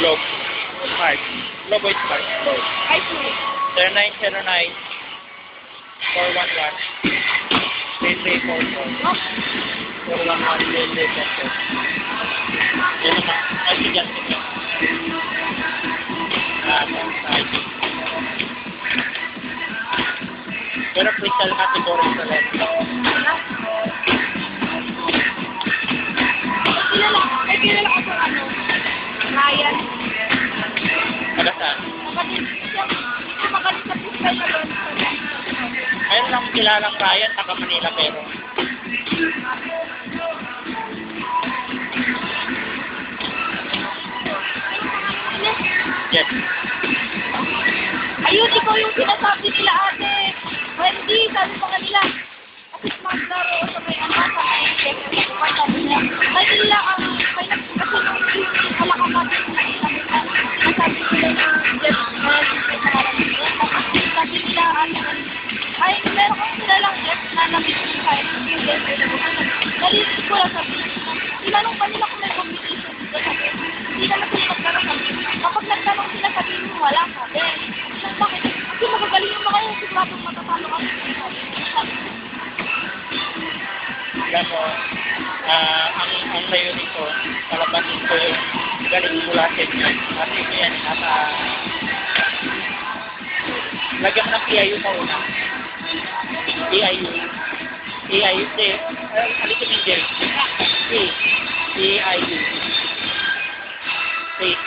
Globe. Smart. Globe is smart. Globe. Ay, sorry. 0909 411 3344. Oh, 411 3344. Yan naman. Ay, sige. Sige. Pero crystal category sa left. ay kilala ko sa ano, Ryan. Taga saan? Magaling siya. Magaling sa pistol na doon. Ayun lang kilalang Ryan, taga Manila pero. Yes. Ayun, ikaw yung sinasabi nila ate. Wendy, sabi pa nila. Kasi maglaro sa may ama sa may sabi nila. Kasi nila ang may kasi nung kalakaman nasabi nila na just sabi nila ay meron kang sila lang yes na nabigyan ko kahit narinig ko lang sabi tinanong pa nila kung may competition dito sabi hindi naman sila magkaroon sabi kapag nagtanong sila sabi mo wala sabi bakit? Kasi magagaling yung mga yung siguradong matatalo ka sabi Kaya po, ang layunin ko, palabasin ko yung galing mulatin niya. Kasi yan, lagyan mo ng PIU pa una. PIU. PIU, alikin yung gel. PIU. Face,